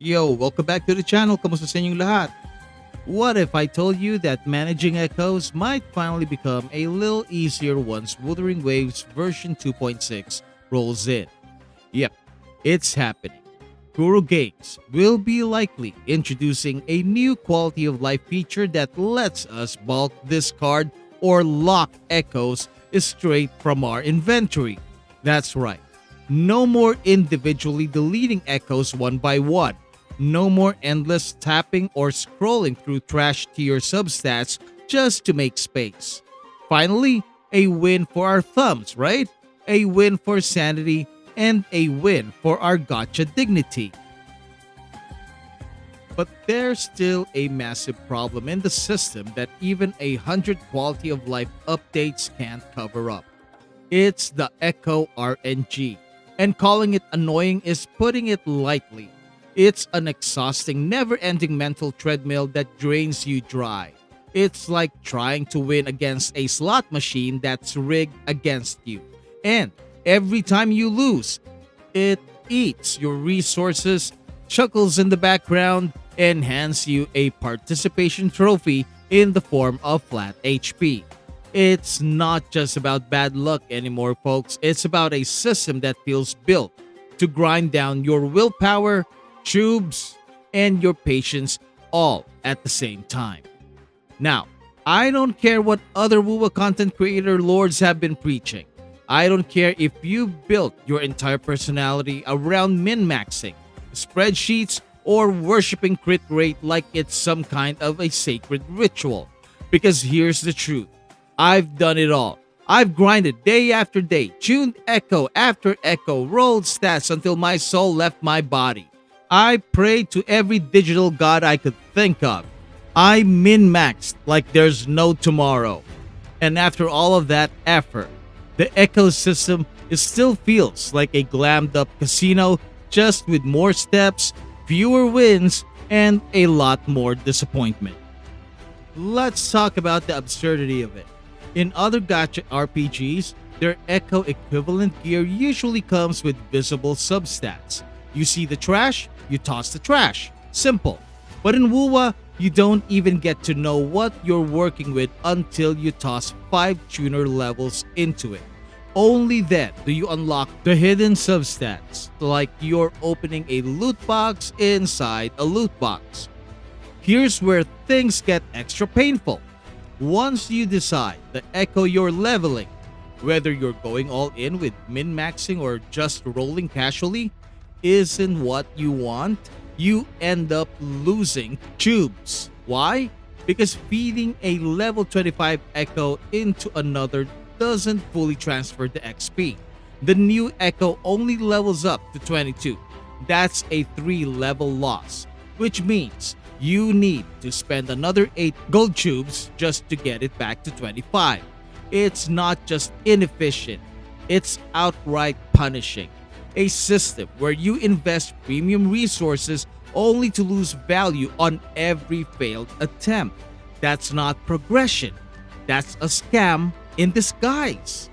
Yo, welcome back to the channel. Kamusta sa inyong lahat? What if I told you that managing echoes might finally become a little easier once Wuthering Waves version 2.6 rolls in? Yep, it's happening. Guru Games will be likely introducing a new quality of life feature that lets us bulk discard or lock echoes straight from our inventory. That's right. No more individually deleting echoes one by one. No more endless tapping or scrolling through trash tier substats just to make space. Finally, a win for our thumbs, right? A win for sanity and a win for our gotcha dignity. But there's still a massive problem in the system that even 100 quality of life updates can't cover up. It's the Echo RNG, and calling it annoying is putting it lightly. It's an exhausting, never ending mental treadmill that drains you dry. It's like trying to win against a slot machine that's rigged against you. And every time you lose, it eats your resources, chuckles in the background, and hands you a participation trophy in the form of flat HP. It's not just about bad luck anymore, folks. It's about a system that feels built to grind down your willpower, tubes, and your patience all at the same time. Now, I don't care what other WuWa content creator lords have been preaching. I don't care if you built your entire personality around min-maxing, spreadsheets, or worshipping crit rate like it's some kind of a sacred ritual. Because here's the truth. I've done it all. I've grinded day after day, tuned echo after echo, rolled stats until my soul left my body. I prayed to every digital god I could think of. I min-maxed like there's no tomorrow. And after all of that effort, the ecosystem still feels like a glammed up casino, just with more steps, fewer wins, and a lot more disappointment. Let's talk about the absurdity of it. In other gacha RPGs, their echo equivalent gear usually comes with visible substats. You see the trash, you toss the trash. Simple. But in WuWa, you don't even get to know what you're working with until you toss 5 tuner levels into it. Only then do you unlock the hidden substats, like you're opening a loot box inside a loot box. Here's where things get extra painful. Once you decide the echo you're leveling, whether you're going all in with min-maxing or just rolling casually, isn't what you want, you end up losing tubes. Why? Because feeding a level 25 echo into another doesn't fully transfer the XP. The new echo only levels up to 22. That's a 3 level loss, which means you need to spend another 8 gold tubes just to get it back to 25. It's not just inefficient, it's outright punishing. A system where you invest premium resources only to lose value on every failed attempt. That's not progression. That's a scam in disguise.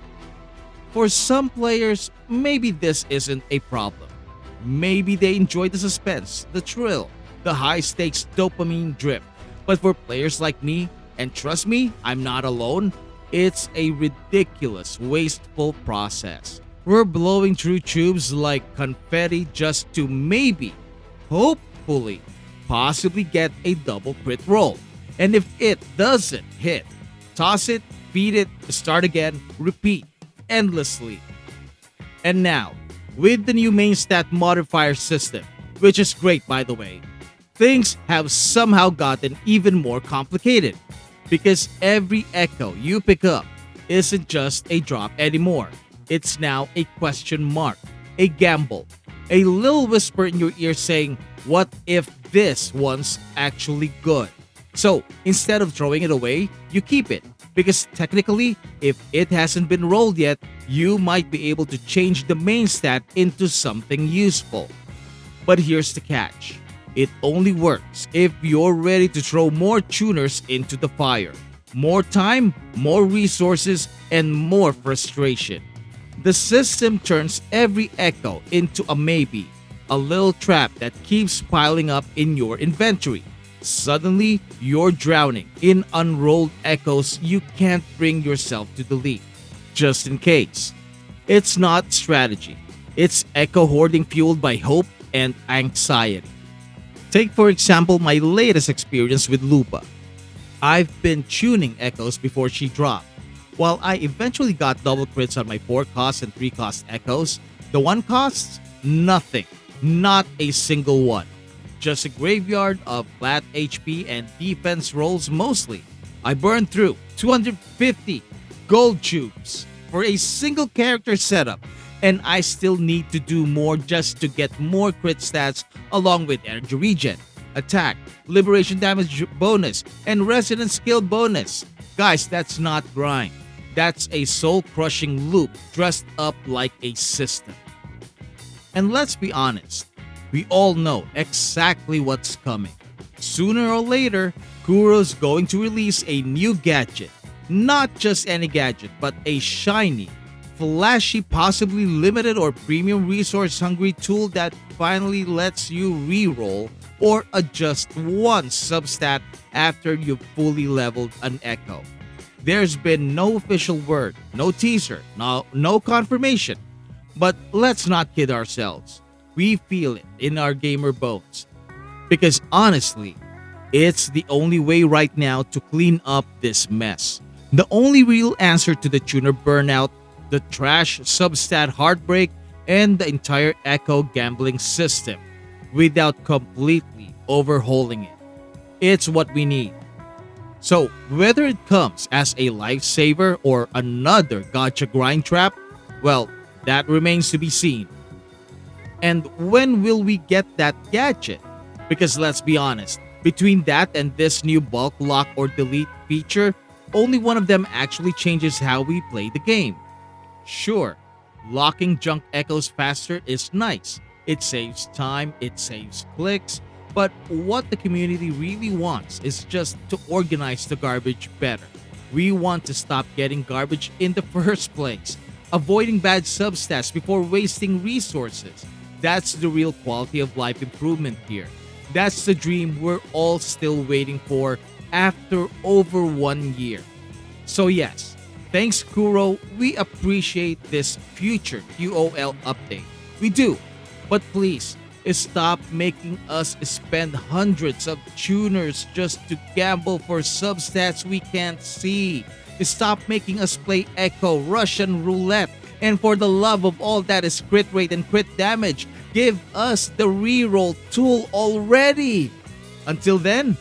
For some players, maybe this isn't a problem. Maybe they enjoy the suspense, the thrill, the high stakes dopamine drip. But for players like me, and trust me, I'm not alone, it's a ridiculous, wasteful process. We're blowing through tubes like confetti just to maybe, hopefully, possibly get a double crit roll. And if it doesn't hit, toss it, feed it, start again, repeat endlessly. And now, with the new main stat modifier system, which is great by the way, things have somehow gotten even more complicated. Because every echo you pick up isn't just a drop anymore. It's now a question mark, a gamble, a little whisper in your ear saying, what if this one's actually good? So instead of throwing it away, you keep it. Because technically, if it hasn't been rolled yet, you might be able to change the main stat into something useful. But here's the catch. It only works if you're ready to throw more tuners into the fire. More time, more resources, and more frustration. The system turns every echo into a maybe, a little trap that keeps piling up in your inventory. Suddenly, you're drowning in unrolled echoes you can't bring yourself to delete. Just in case. It's not strategy. It's echo hoarding fueled by hope and anxiety. Take, for example, my latest experience with Lupa. I've been tuning echoes before she dropped. While I eventually got double crits on my 4 cost and 3 cost echoes, the 1 costs? Nothing. Not a single one. Just a graveyard of flat HP and defense rolls mostly. I burned through 250 gold tubes for a single character setup, and I still need to do more just to get more crit stats along with energy regen, attack, liberation damage bonus, and resonance skill bonus. Guys, that's not grind. That's a soul-crushing loop dressed up like a system. And let's be honest, we all know exactly what's coming. Sooner or later, Kuro's going to release a new gadget. Not just any gadget, but a shiny, flashy, possibly limited or premium resource hungry tool that finally lets you reroll or adjust one substat after you've fully leveled an echo. There's been no official word, no teaser, no confirmation. But let's not kid ourselves. We feel it in our gamer bones. Because honestly, it's the only way right now to clean up this mess. The only real answer to the tuner burnout, the trash substat heartbreak, and the entire echo gambling system without completely overhauling it. It's what we need. So, whether it comes as a lifesaver or another gotcha grind trap, well, that remains to be seen. And when will we get that gadget? Because let's be honest, between that and this new bulk lock or delete feature, only one of them actually changes how we play the game. Sure, locking junk echoes faster is nice. It saves time, it saves clicks, but what the community really wants is just to organize the garbage better. We want to stop getting garbage in the first place, avoiding bad substats before wasting resources. That's the real quality of life improvement here. That's the dream we're all still waiting for after over 1 year. So yes, thanks Kuro, we appreciate this future QoL update. We do. But please, stop making us spend hundreds of tuners just to gamble for substats we can't see. Stop making us play Echo, Russian roulette, and for the love of all that is crit rate and crit damage, give us the reroll tool already. Until then,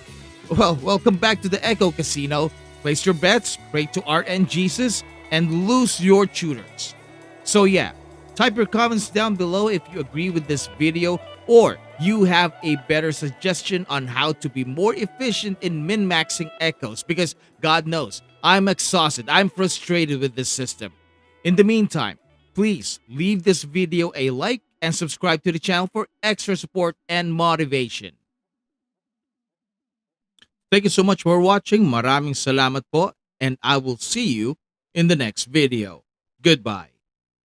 well, welcome back to the Echo Casino. Place your bets, pray to RN Jesus, and lose your tuners. So yeah, type your comments down below if you agree with this video or you have a better suggestion on how to be more efficient in min-maxing echoes, because God knows, I'm exhausted, I'm frustrated with this system. In the meantime, please leave this video a like and subscribe to the channel for extra support and motivation. Thank you so much for watching. Maraming salamat po, and I will see you in the next video. Goodbye.